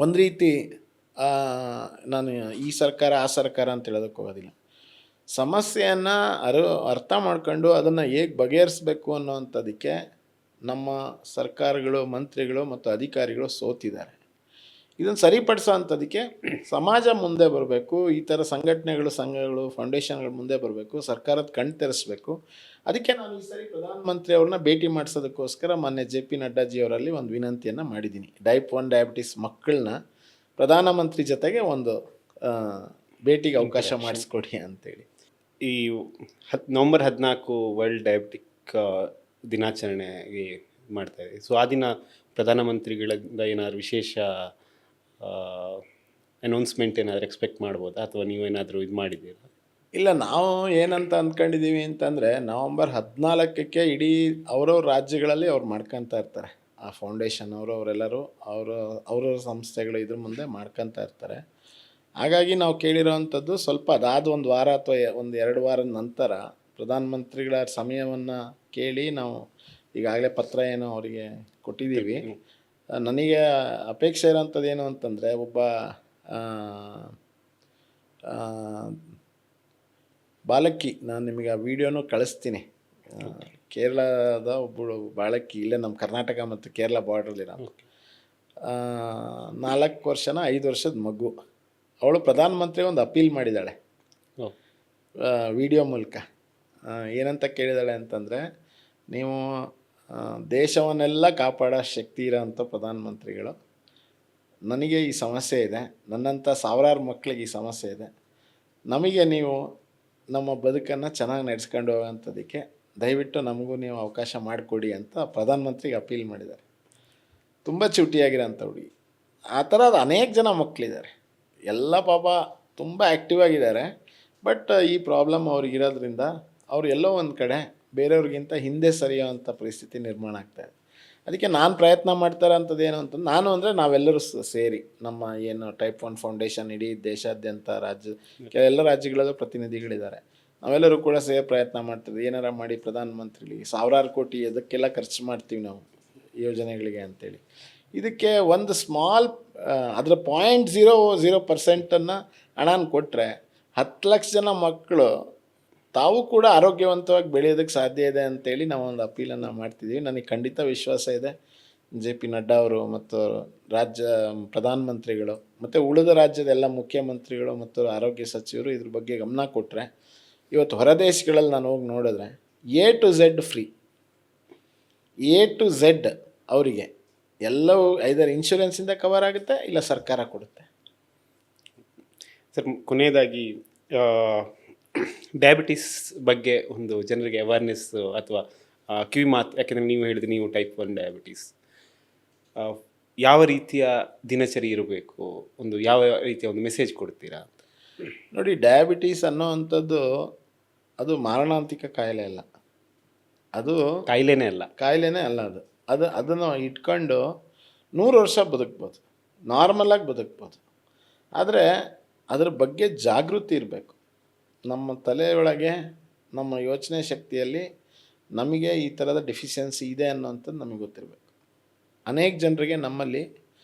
ಒಂದು ರೀತಿ, ನಾನು ಈ ಸರ್ಕಾರ ಆ ಸರ್ಕಾರ ಅಂತ ಹೇಳೋದಕ್ಕೆ ಹೋಗೋದಿಲ್ಲ, ಸಮಸ್ಯೆಯನ್ನು ಅರ್ಥ ಮಾಡ್ಕೊಂಡು ಅದನ್ನು ಹೇಗೆ ಬಗೆಹರಿಸ್ಬೇಕು ಅನ್ನೋವಂಥದ್ದಕ್ಕೆ ನಮ್ಮ ಸರ್ಕಾರಗಳು, ಮಂತ್ರಿಗಳು ಮತ್ತು ಅಧಿಕಾರಿಗಳು ಸೋತಿದ್ದಾರೆ. ಇದನ್ನು ಸರಿಪಡಿಸೋ ಅಂಥದ್ದಕ್ಕೆ ಸಮಾಜ ಮುಂದೆ ಬರಬೇಕು, ಈ ಥರ ಸಂಘಟನೆಗಳು, ಸಂಘಗಳು, ಫೌಂಡೇಶನ್ಗಳು ಮುಂದೆ ಬರಬೇಕು, ಸರ್ಕಾರದ ಕಣ್ ತೆರೆಸಬೇಕು. ಅದಕ್ಕೆ ನಾನು ಈ ಸರಿ ಪ್ರಧಾನಮಂತ್ರಿ ಅವ್ರನ್ನ ಭೇಟಿ ಮಾಡಿಸೋದಕ್ಕೋಸ್ಕರ ಮೊನ್ನೆ JP ನಡ್ಡಾಜಿಯವರಲ್ಲಿ ಒಂದು ವಿನಂತಿಯನ್ನು ಮಾಡಿದ್ದೀನಿ. ಟೈಪ್ 1 ಡಯಾಬಿಟಿಸ್ ಮಕ್ಕಳನ್ನ ಪ್ರಧಾನಮಂತ್ರಿ ಜೊತೆಗೆ ಒಂದು ಭೇಟಿಗೆ ಅವಕಾಶ ಮಾಡಿಸ್ಕೊಡಿ ಅಂತೇಳಿ. ಈ ನವಂಬರ್ 14 ವರ್ಲ್ಡ್ ಡಯಾಬಿಟಿಕ್ ದಿನಾಚರಣೆಗೆ ಮಾಡ್ತಾಯಿದೆ. ಸೊ ಆ ದಿನ ಪ್ರಧಾನಮಂತ್ರಿಗಳಿಂದ ಏನಾದರೂ ವಿಶೇಷ ಅನೌನ್ಸ್ಮೆಂಟ್ ಏನಾದರೂ ಎಕ್ಸ್ಪೆಕ್ಟ್ ಮಾಡ್ಬೋದಾ, ಅಥವಾ ನೀವೇನಾದರೂ ಇದು ಮಾಡಿದ್ದೀರಾ? ಇಲ್ಲ, ನಾವು ಏನಂತ ಅಂದ್ಕೊಂಡಿದ್ದೀವಿ ಅಂತಂದರೆ, ನವಂಬರ್ 14ಕ್ಕೆ ಇಡೀ ಅವರವ್ರ ರಾಜ್ಯಗಳಲ್ಲಿ ಅವ್ರು ಮಾಡ್ಕೊತಾ ಇರ್ತಾರೆ. ಆ ಫೌಂಡೇಶನ್ ಅವರೆಲ್ಲರೂ ಅವರ ಸಂಸ್ಥೆಗಳು ಇದ್ರ ಮುಂದೆ ಮಾಡ್ಕೊತಾ ಇರ್ತಾರೆ. ಹಾಗಾಗಿ ನಾವು ಕೇಳಿರೋವಂಥದ್ದು ಸ್ವಲ್ಪ ಅದಾದ 1 ವಾರ ಅಥವಾ 1-2 ವಾರದ ನಂತರ ಪ್ರಧಾನಮಂತ್ರಿಗಳ ಸಮಯವನ್ನು ಕೇಳಿ ನಾವು ಈಗಾಗಲೇ ಪತ್ರ ಏನು ಅವರಿಗೆ ಕೊಟ್ಟಿದ್ದೀವಿ. ನನಗೆ ಅಪೇಕ್ಷೆ ಇರೋಂಥದ್ದು ಏನು ಅಂತಂದರೆ, ಒಬ್ಬ ಬಾಲಕಿ, ನಾನು ನಿಮಗೆ ಆ ವಿಡಿಯೋನು ಕಳಿಸ್ತೀನಿ. ಕೇರಳದ ಒಬ್ಬಳು ಬಾಲಕಿ, ಇಲ್ಲೇ ನಮ್ಮ ಕರ್ನಾಟಕ ಮತ್ತು ಕೇರಳ ಬಾರ್ಡ್ರಲ್ಲಿರೋ 4 ವರ್ಷನ 5 ವರ್ಷದ ಮಗು. ಅವಳು ಪ್ರಧಾನಮಂತ್ರಿ ಒಂದು ಅಪೀಲ್ ಮಾಡಿದ್ದಾಳೆ ವಿಡಿಯೋ ಮೂಲಕ. ಏನಂತ ಕೇಳಿದಾಳೆ ಅಂತಂದರೆ, ನೀವು ದೇಶವನ್ನೆಲ್ಲ ಕಾಪಾಡೋ ಶಕ್ತಿ ಇರೋಂಥ ಪ್ರಧಾನಮಂತ್ರಿಗಳು, ನನಗೆ ಈ ಸಮಸ್ಯೆ ಇದೆ, ನನ್ನಂಥ ಸಾವಿರಾರು ಮಕ್ಕಳಿಗೆ ಈ ಸಮಸ್ಯೆ ಇದೆ, ನಮಗೆ ನೀವು ನಮ್ಮ ಬದುಕನ್ನು ಚೆನ್ನಾಗಿ ನಡೆಸ್ಕೊಂಡು ಹೋಗೋಂಥದ್ದಕ್ಕೆ ದಯವಿಟ್ಟು ನಮಗೂ ನೀವು ಅವಕಾಶ ಮಾಡಿಕೊಡಿ ಅಂತ ಪ್ರಧಾನಮಂತ್ರಿಗೆ ಅಪೀಲ್ ಮಾಡಿದ್ದಾರೆ. ತುಂಬ ಚೂಟಿಯಾಗಿರೋಂಥ ಹುಡುಗಿ. ಆ ಥರದ ಅನೇಕ ಜನ ಮಕ್ಕಳಿದ್ದಾರೆ. ಎಲ್ಲ ಪಾಪ ತುಂಬ ಆ್ಯಕ್ಟಿವ್ ಆಗಿದ್ದಾರೆ. ಬಟ್ ಈ ಪ್ರಾಬ್ಲಮ್ ಅವ್ರಿಗಿರೋದ್ರಿಂದ ಅವ್ರು ಎಲ್ಲೋ ಒಂದು ಕಡೆ ಬೇರೆಯವ್ರಿಗಿಂತ ಹಿಂದೆ ಸರಿಯೋವಂಥ ಪರಿಸ್ಥಿತಿ ನಿರ್ಮಾಣ ಆಗ್ತಾಯಿದೆ. ಅದಕ್ಕೆ ನಾನು ಪ್ರಯತ್ನ ಮಾಡ್ತಾರೆ ಅಂಥದ್ದು ಏನು ಅಂತ, ನಾನು ಅಂದರೆ ನಾವೆಲ್ಲರೂ ಸೇರಿ ನಮ್ಮ ಏನು ಟೈಪ್ 1 ಫೌಂಡೇಶನ್ ಇಡೀ ದೇಶಾದ್ಯಂತ ಎಲ್ಲ ರಾಜ್ಯಗಳಲ್ಲೂ ಪ್ರತಿನಿಧಿಗಳಿದ್ದಾರೆ. ನಾವೆಲ್ಲರೂ ಕೂಡ ಸೇರಿ ಪ್ರಯತ್ನ ಮಾಡ್ತೀವಿ. ಏನಾರ ಮಾಡಿ ಪ್ರಧಾನಮಂತ್ರಿಗಳಿಗೆ 1000 ಕೋಟಿ ಅದಕ್ಕೆಲ್ಲ ಖರ್ಚು ಮಾಡ್ತೀವಿ ನಾವು ಯೋಜನೆಗಳಿಗೆ ಅಂಥೇಳಿ. ಇದಕ್ಕೆ ಒಂದು ಸ್ಮಾಲ್ ಅದರ 0.00% ಹಣನ ಕೊಟ್ಟರೆ 10 ಲಕ್ಷ ಜನ ಮಕ್ಕಳು ತಾವು ಕೂಡ ಆರೋಗ್ಯವಂತವಾಗಿ ಬೆಳೆಯೋದಕ್ಕೆ ಸಾಧ್ಯ ಇದೆ ಅಂತೇಳಿ ನಾವು ಒಂದು ಅಪೀಲನ್ನು ಮಾಡ್ತಿದ್ದೀವಿ. ನನಗೆ ಖಂಡಿತ ವಿಶ್ವಾಸ ಇದೆ, JP ನಡ್ಡಾ ಅವರು ಮತ್ತು ರಾಜ್ಯ ಪ್ರಧಾನಮಂತ್ರಿಗಳು ಮತ್ತು ಉಳಿದ ರಾಜ್ಯದ ಎಲ್ಲ ಮುಖ್ಯಮಂತ್ರಿಗಳು ಮತ್ತು ಆರೋಗ್ಯ ಸಚಿವರು ಇದ್ರ ಬಗ್ಗೆ ಗಮನ ಕೊಟ್ಟರೆ, ಇವತ್ತು ಹೊರದೇಶಗಳಲ್ಲಿ ನಾನು ಹೋಗಿ ನೋಡಿದ್ರೆ A to Z free, A to Z ಅವರಿಗೆ ಎಲ್ಲವೂ ಐದರ್ ಇನ್ಶೂರೆನ್ಸಿಂದ ಕವರ್ ಆಗುತ್ತೆ, ಇಲ್ಲ ಸರ್ಕಾರ ಕೊಡುತ್ತೆ. ಸರ್, ಕೊನೆಯದಾಗಿ ಡಯಾಬಿಟಿಸ್ ಬಗ್ಗೆ ಒಂದು ಜನರಿಗೆ ಅವೇರ್ನೆಸ್ ಅಥವಾ ಕಿವಿ ಮಾತು, ಯಾಕೆಂದರೆ ನೀವು ಹೇಳಿದ್ರೆ ನೀವು ಟೈಪ್ 1 ಡಯಾಬಿಟಿಸ್, ಯಾವ ರೀತಿಯ ದಿನಚರಿ ಇರಬೇಕು, ಒಂದು ಯಾವ ರೀತಿಯ ಒಂದು ಮೆಸೇಜ್ ಕೊಡ್ತೀರಾ? ನೋಡಿ, ಡಯಾಬಿಟೀಸ್ ಅನ್ನೋವಂಥದ್ದು ಅದು ಮಾರಣಾಂತಿಕ ಕಾಯಿಲೆ ಅಲ್ಲ, ಅದು ಕಾಯಿಲೆನೇ ಅಲ್ಲ. ಅದನ್ನು ಇಟ್ಕೊಂಡು 100 ವರ್ಷ ಬದುಕ್ಬೋದು, ನಾರ್ಮಲಾಗಿ ಬದುಕ್ಬೋದು. ಆದರೆ ಅದ್ರ ಬಗ್ಗೆ ಜಾಗೃತಿ ಇರಬೇಕು. ನಮ್ಮ ತಲೆಯೊಳಗೆ, ನಮ್ಮ ಯೋಚನೆ ಶಕ್ತಿಯಲ್ಲಿ ನಮಗೆ ಈ ಥರದ ಡೆಫಿಷಿಯನ್ಸಿ ಇದೆ ಅನ್ನೋಂಥದ್ದು ನಮಗೆ ಗೊತ್ತಿರಬೇಕು. ಅನೇಕ ಜನರಿಗೆ ನಮ್ಮಲ್ಲಿ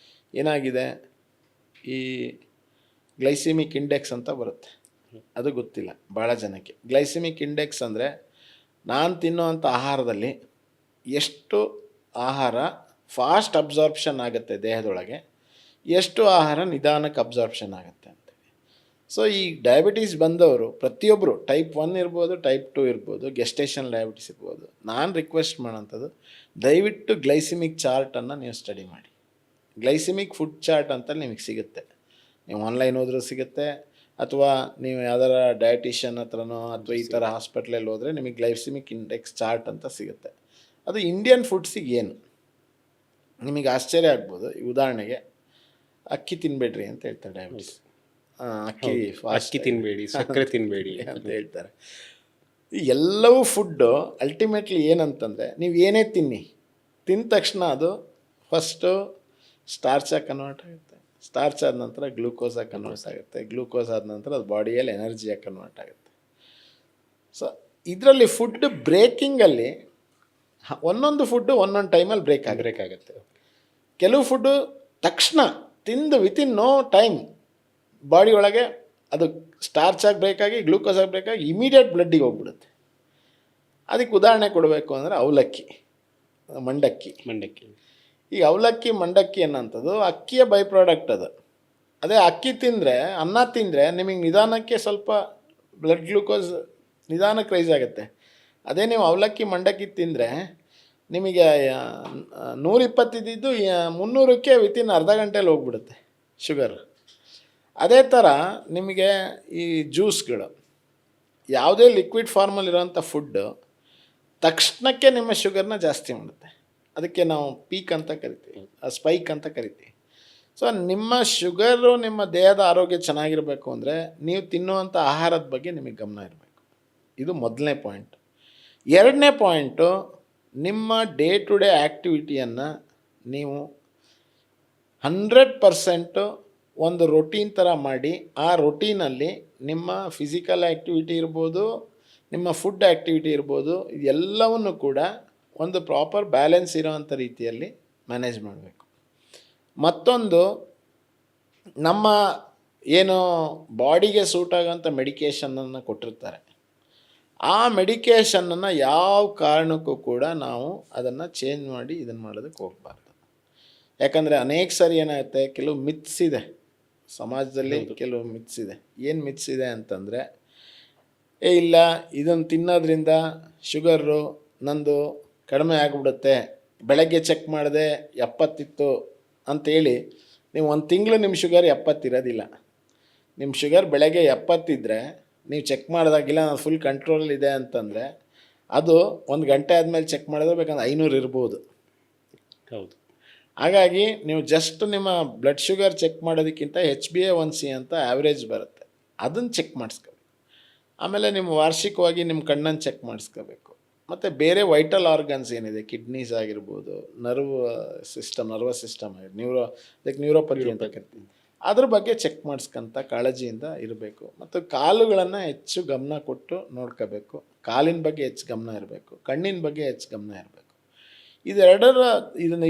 ಏನಾಗಿದೆ, ಈ ಗ್ಲೈಸಿಮಿಕ್ ಇಂಡೆಕ್ಸ್ ಅಂತ ಬರುತ್ತೆ, ಅದು ಗೊತ್ತಿಲ್ಲ ಭಾಳ ಜನಕ್ಕೆ. ಗ್ಲೈಸಿಮಿಕ್ ಇಂಡೆಕ್ಸ್ ಅಂದರೆ ನಾನು ತಿನ್ನೋವಂಥ ಆಹಾರದಲ್ಲಿ ಎಷ್ಟು ಆಹಾರ ಫಾಸ್ಟ್ ಅಬ್ಸಾರ್ಪ್ಷನ್ ಆಗುತ್ತೆ ದೇಹದೊಳಗೆ, ಎಷ್ಟು ಆಹಾರ ನಿಧಾನಕ್ಕೆ ಅಬ್ಸಾರ್ಪ್ಷನ್ ಆಗುತ್ತೆ ಅಂತೇಳಿ. ಸೊ ಈ ಡಯಾಬಿಟೀಸ್ ಬಂದವರು ಪ್ರತಿಯೊಬ್ಬರು ಟೈಪ್ 1 ಇರ್ಬೋದು, ಟೈಪ್ 2 ಇರ್ಬೋದು, ಗೆಸ್ಟೇಷನ್ ಡಯಾಬಿಟಿಸ್ ಇರ್ಬೋದು, ನಾನು ರಿಕ್ವೆಸ್ಟ್ ಮಾಡೋಂಥದ್ದು, ದಯವಿಟ್ಟು ಗ್ಲೈಸಿಮಿಕ್ ಚಾರ್ಟನ್ನು ನೀವು ಸ್ಟಡಿ ಮಾಡಿ. ಗ್ಲೈಸಿಮಿಕ್ ಫುಡ್ ಚಾರ್ಟ್ ಅಂತ ನಿಮಗೆ ಸಿಗುತ್ತೆ. ನೀವು ಆನ್ಲೈನ್ ಹೋದ್ರೂ ಸಿಗುತ್ತೆ, ಅಥವಾ ನೀವು ಯಾವ್ದಾರ ಡಯಟಿಷಿಯನ್ ಹತ್ರನೋ ಅಥವಾ ಈ ಥರ ಹಾಸ್ಪಿಟ್ಲಲ್ಲಿ ಹೋದರೆ ನಿಮಗೆ ಗ್ಲೈಸಿಮಿಕ್ ಇಂಡೆಕ್ಸ್ ಚಾರ್ಟ್ ಅಂತ ಸಿಗುತ್ತೆ. ಅದು ಇಂಡಿಯನ್ ಫುಡ್ಸಿಗೆ ಏನು ನಿಮಗೆ ಆಶ್ಚರ್ಯ ಆಗ್ಬೋದು. ಉದಾಹರಣೆಗೆ ಅಕ್ಕಿ ತಿನ್ನಬೇಡ್ರಿ ಅಂತ ಹೇಳ್ತಾರೆ ಡಯಾಬಿಟಿಸ್. ಅಕ್ಕಿ ತಿನ್ನಬೇಡಿ, ಸಕ್ಕರೆ ತಿನ್ನಬೇಡಿ ಅಂತ ಹೇಳ್ತಾರೆ. ಎಲ್ಲವೂ ಫುಡ್ಡು ಅಲ್ಟಿಮೇಟ್ಲಿ ಏನಂತಂದರೆ, ನೀವು ಏನೇ ತಿಂದ ತಕ್ಷಣ ಅದು ಫಸ್ಟು ಸ್ಟಾರ್ಚಾಗಿ ಕನ್ವರ್ಟ್ ಆಗುತ್ತೆ, ಸ್ಟಾರ್ಚ್ ಆದ ನಂತರ ಗ್ಲೂಕೋಸಾಗಿ ಕನ್ವರ್ಟ್ ಆಗುತ್ತೆ, ಗ್ಲೂಕೋಸ್ ಆದ ನಂತರ ಅದು ಬಾಡಿಯಲ್ಲಿ ಎನರ್ಜಿಯಾಗಿ ಕನ್ವರ್ಟ್ ಆಗುತ್ತೆ. ಸೊ ಇದರಲ್ಲಿ ಫುಡ್ ಬ್ರೇಕಿಂಗಲ್ಲಿ ಒಂದೊಂದು ಫುಡ್ಡು ಒಂದೊಂದು ಟೈಮಲ್ಲಿ ಬ್ರೇಕ್ ಆಗುತ್ತೆ. ಕೆಲವು ಫುಡ್ಡು ತಕ್ಷಣ ತಿಂದು ವಿತಿನ್ ನೋ ಟೈಮ್ ಬಾಡಿ ಒಳಗೆ ಅದು ಸ್ಟಾರ್ಚಾಗಿ ಬ್ರೇಕಾಗಿ ಗ್ಲೂಕೋಸಾಗಿ ಬ್ರೇಕಾಗಿ ಇಮಿಡಿಯೇಟ್ ಬ್ಲಡ್ಡಿಗೆ ಹೋಗ್ಬಿಡುತ್ತೆ. ಅದಕ್ಕೆ ಉದಾಹರಣೆ ಕೊಡಬೇಕು ಅಂದರೆ ಅವಲಕ್ಕಿ, ಮಂಡಕ್ಕಿ. ಈ ಅವಲಕ್ಕಿ ಮಂಡಕ್ಕಿ ಅನ್ನೋಂಥದ್ದು ಅಕ್ಕಿಯ ಬೈ ಪ್ರಾಡಕ್ಟ್. ಅದೇ ಅಕ್ಕಿ ತಿಂದರೆ, ಅನ್ನ ತಿಂದರೆ ನಿಮಗೆ ನಿಧಾನಕ್ಕೆ ಸ್ವಲ್ಪ ಬ್ಲಡ್ ಗ್ಲೂಕೋಸ್ ನಿಧಾನಕ್ಕೆ ರೈಸ್ ಆಗುತ್ತೆ. ಅದೇ ನೀವು ಅವಲಕ್ಕಿ ಮಂಡಕ್ಕಿ ತಿಂದರೆ ನಿಮಗೆ 120 ಇದ್ದಿದ್ದು 300ಕ್ಕೆ ವಿತಿನ್ ಅರ್ಧ ಗಂಟೆಯಲ್ಲಿ ಹೋಗ್ಬಿಡುತ್ತೆ ಶುಗರ್. ಅದೇ ಥರ ನಿಮಗೆ ಈ ಜ್ಯೂಸ್ಗಳು, ಯಾವುದೇ ಲಿಕ್ವಿಡ್ ಫಾರ್ಮಲ್ಲಿರೋಂಥ ಫುಡ್ಡು ತಕ್ಷಣಕ್ಕೆ ನಿಮ್ಮ ಶುಗರ್ನ ಜಾಸ್ತಿ ಮಾಡುತ್ತೆ. ಅದಕ್ಕೆ ನಾವು ಪೀಕ್ ಅಂತ ಕರಿತೀವಿ, ಸ್ಪೈಕ್ ಅಂತ ಕರಿತೀವಿ. ಸೊ ನಿಮ್ಮ ಶುಗರು, ನಿಮ್ಮ ದೇಹದ ಆರೋಗ್ಯ ಚೆನ್ನಾಗಿರಬೇಕು ಅಂದರೆ ನೀವು ತಿನ್ನುವಂಥ ಆಹಾರದ ಬಗ್ಗೆ ನಿಮಗೆ ಗಮನ ಇರಬೇಕು. ಇದು ಮೊದಲನೇ ಪಾಯಿಂಟ್. ಎರಡನೇ ಪಾಯಿಂಟು, ನಿಮ್ಮ ಡೇ ಟು ಡೇ ಆ್ಯಕ್ಟಿವಿಟಿಯನ್ನು ನೀವು 100% ಒಂದು ರೊಟೀನ್ ಥರ ಮಾಡಿ, ಆ ರೊಟೀನಲ್ಲಿ ನಿಮ್ಮ ಫಿಸಿಕಲ್ ಆ್ಯಕ್ಟಿವಿಟಿ ಇರ್ಬೋದು, ನಿಮ್ಮ ಫುಡ್ ಆ್ಯಕ್ಟಿವಿಟಿ ಇರ್ಬೋದು, ಇದೆಲ್ಲವನ್ನು ಕೂಡ ಒಂದು ಪ್ರಾಪರ್ ಬ್ಯಾಲೆನ್ಸ್ ಇರೋವಂಥ ರೀತಿಯಲ್ಲಿ ಮ್ಯಾನೇಜ್ ಮಾಡಬೇಕು. ಮತ್ತೊಂದು, ನಮ್ಮ ಏನು ಬಾಡಿಗೆ ಸೂಟ್ ಆಗೋಂಥ ಮೆಡಿಕೇಷನನ್ನು ಕೊಟ್ಟಿರ್ತಾರೆ, ಆ ಮೆಡಿಕೇಷನನ್ನು ಯಾವ ಕಾರಣಕ್ಕೂ ಕೂಡ ನಾವು ಅದನ್ನು ಚೇಂಜ್ ಮಾಡಿ ಇದನ್ನು ಮಾಡೋದಕ್ಕೆ ಹೋಗಬಾರ್ದು. ಯಾಕಂದರೆ ಅನೇಕ ಸಾರಿ ಏನಾಗುತ್ತೆ, ಕೆಲವು ಮಿತ್ಸ್ ಇದೆ ಸಮಾಜದಲ್ಲಿ, ಕೆಲವು ಮಿತ್ಸ್ ಇದೆ. ಏನು ಮಿತ್ಸ್ ಇದೆ ಅಂತಂದರೆ, ಇಲ್ಲ ಇದನ್ನು ತಿನ್ನೋದ್ರಿಂದ ಶುಗರು ನಂದು ಕಡಿಮೆ ಆಗಿಬಿಡುತ್ತೆ, ಬೆಳಗ್ಗೆ ಚೆಕ್ ಮಾಡಿದೆ 70 ಅಂಥೇಳಿ ನೀವು ಒಂದು ತಿಂಗಳು ನಿಮ್ಮ ಶುಗರ್ 70 ಇರೋದಿಲ್ಲ. ನಿಮ್ಮ ಶುಗರ್ ಬೆಳಗ್ಗೆ 70 ಇದ್ದರೆ ನೀವು ಚೆಕ್ ಮಾಡಿದಾಗಿಲ್ಲ ನಾನು ಫುಲ್ ಕಂಟ್ರೋಲಲ್ಲಿದೆ ಅಂತಂದರೆ, ಅದು 1 ಗಂಟೆ ಆದಮೇಲೆ ಚೆಕ್ ಮಾಡಿದ್ರೆ ಬೇಕಂದ್ರೆ 500 ಇರ್ಬೋದು. ಹೌದು. ಹಾಗಾಗಿ ನೀವು ಜಸ್ಟ್ ನಿಮ್ಮ ಬ್ಲಡ್ ಶುಗರ್ ಚೆಕ್ ಮಾಡೋದಕ್ಕಿಂತ HbA1c ಅಂತ ಆ್ಯಾವ್ರೇಜ್ ಬರುತ್ತೆ, ಅದನ್ನು ಚೆಕ್ ಮಾಡಿಸ್ಕೋಬೇಕು. ಆಮೇಲೆ ನಿಮ್ಮ ವಾರ್ಷಿಕವಾಗಿ ನಿಮ್ಮ ಕಣ್ಣನ್ನು ಚೆಕ್ ಮಾಡಿಸ್ಕೋಬೇಕು. ಮತ್ತು ಬೇರೆ ವೈಟಲ್ ಆರ್ಗನ್ಸ್ ಏನಿದೆ, ಕಿಡ್ನೀಸ್ ಆಗಿರ್ಬೋದು, ನರ್ವಸ್ ಸಿಸ್ಟಮ್ ಅದಕ್ಕೆ ನ್ಯೂರೋಪತಿ ಅಂತ ಕರಿತೀವಿ, ಅದ್ರ ಬಗ್ಗೆ ಚೆಕ್ ಮಾಡಿಸ್ಕೊಂತ ಕಾಳಜಿಯಿಂದ ಇರಬೇಕು. ಮತ್ತು ಕಾಲುಗಳನ್ನು ಹೆಚ್ಚು ಗಮನ ಕೊಟ್ಟು ನೋಡ್ಕೋಬೇಕು. ಕಾಲಿನ ಬಗ್ಗೆ ಹೆಚ್ಚು ಗಮನ ಇರಬೇಕು, ಕಣ್ಣಿನ ಬಗ್ಗೆ ಹೆಚ್ಚು ಗಮನ ಇರಬೇಕು.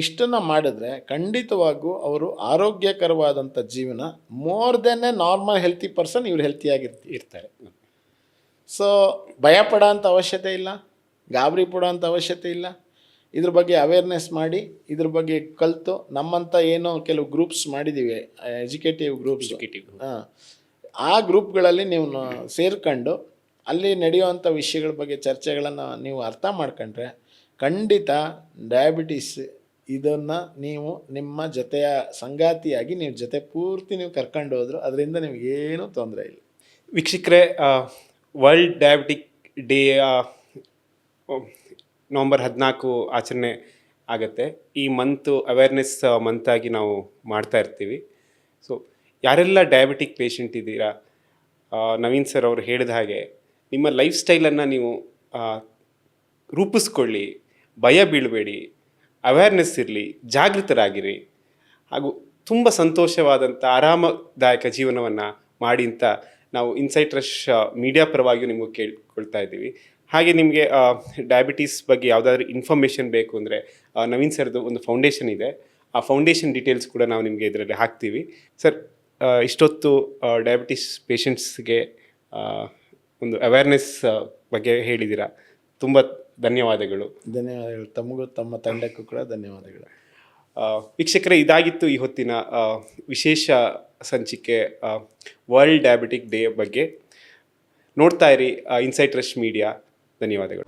ಇಷ್ಟನ್ನು ಮಾಡಿದ್ರೆ ಖಂಡಿತವಾಗೂ ಅವರು ಆರೋಗ್ಯಕರವಾದಂಥ ಜೀವನ, more than A normal healthy person, ಇವ್ರು ಹೆಲ್ತಿಯಾಗಿರ್ತಾರೆ. ಸೊ ಭಯ ಪಡೋಂಥ ಅವಶ್ಯಕತೆ ಇಲ್ಲ, ಗಾಬರಿ ಪಡೋಂಥ ಅವಶ್ಯಕತೆ ಇಲ್ಲ. ಇದ್ರ ಬಗ್ಗೆ ಅವೇರ್ನೆಸ್ ಮಾಡಿ, ಇದ್ರ ಬಗ್ಗೆ ಕಲಿತು, ನಮ್ಮಂಥ ಏನೋ ಕೆಲವು ಗ್ರೂಪ್ಸ್ ಮಾಡಿದ್ದೀವಿ, ಎಜುಕೇಟಿವ್ ಗ್ರೂಪ್ಸ್. ಆ ಗ್ರೂಪ್ಗಳಲ್ಲಿ ನೀವು ಸೇರ್ಕೊಂಡು ಅಲ್ಲಿ ನಡೆಯುವಂಥ ವಿಷಯಗಳ ಬಗ್ಗೆ ಚರ್ಚೆಗಳನ್ನು ನೀವು ಅರ್ಥ ಮಾಡ್ಕೊಂಡ್ರೆ ಖಂಡಿತ ಡಯಾಬಿಟೀಸ್ ಇದನ್ನು ನೀವು ನಿಮ್ಮ ಜೊತೆಯ ಸಂಗಾತಿಯಾಗಿ ನೀವು ಜೊತೆ ಪೂರ್ತಿ ನೀವು ಕರ್ಕೊಂಡು ಹೋದ್ರು ಅದರಿಂದ ನಿಮಗೇನೂ ತೊಂದರೆ ಇಲ್ಲ. ವೀಕ್ಷಕರೇ, ವರ್ಲ್ಡ್ ಡಯಾಬಿಟಿಕ್ ಡೇ ನವಂಬರ್ 14 ಆಚರಣೆ ಆಗುತ್ತೆ. ಈ ಮಂತು ಅವೇರ್ನೆಸ್ ಮಂತಾಗಿ ನಾವು ಮಾಡ್ತಾ ಇರ್ತೀವಿ. ಸೊ ಯಾರೆಲ್ಲ ಡಯಾಬಿಟಿಕ್ ಪೇಷಂಟ್ ಇದ್ದೀರಾ, ನವೀನ್ ಸರ್ ಅವರು ಹೇಳಿದ ಹಾಗೆ ನಿಮ್ಮ ಲೈಫ್ ಸ್ಟೈಲನ್ನು ನೀವು ರೂಪಿಸ್ಕೊಳ್ಳಿ, ಭಯ ಬೀಳಬೇಡಿ, ಅವೇರ್ನೆಸ್ ಇರಲಿ, ಜಾಗೃತರಾಗಿರಿ, ಹಾಗೂ ತುಂಬ ಸಂತೋಷವಾದಂಥ ಆರಾಮದಾಯಕ ಜೀವನವನ್ನು ಮಾಡಿ ಅಂತ ನಾವು ಇನ್ಸೈಟ್ ರಶ್ ಮೀಡಿಯಾ ಪರವಾಗಿಯೂ ನಿಮಗೆ ಕೇಳ್ಕೊಳ್ತಾ ಇದ್ದೀವಿ. ಹಾಗೆ ನಿಮಗೆ ಡಯಾಬಿಟೀಸ್ ಬಗ್ಗೆ ಯಾವುದಾದ್ರೂ ಇನ್ಫಾರ್ಮೇಷನ್ ಬೇಕು ಅಂದರೆ ನವೀನ್ ಸರ್ದು ಒಂದು ಫೌಂಡೇಶನ್ ಇದೆ, ಆ ಫೌಂಡೇಶನ್ ಡೀಟೇಲ್ಸ್ ಕೂಡ ನಾವು ನಿಮಗೆ ಇದರಲ್ಲಿ ಹಾಕ್ತೀವಿ. ಸರ್, ಇಷ್ಟೊತ್ತು ಡಯಾಬಿಟಿಸ್ ಪೇಷಂಟ್ಸ್ಗೆ ಒಂದು ಅವೇರ್ನೆಸ್ ಬಗ್ಗೆ ಹೇಳಿದ್ದೀರಾ, ತುಂಬ ಧನ್ಯವಾದಗಳು. ತಮಗೂ ತಮ್ಮ ತಂಡಕ್ಕೂ ಕೂಡ ಧನ್ಯವಾದಗಳು. ವೀಕ್ಷಕರೇ, ಇದಾಗಿತ್ತು ಈ ಹೊತ್ತಿನ ವಿಶೇಷ ಸಂಚಿಕೆ ವರ್ಲ್ಡ್ ಡಯಾಬಿಟಿಕ್ ಡೇ ಬಗ್ಗೆ. ನೋಡ್ತಾ ಇರಿ ಇನ್ಸೈಟ್ ರಶ್ ಮೀಡಿಯಾ. ಧನ್ಯವಾದಗಳು.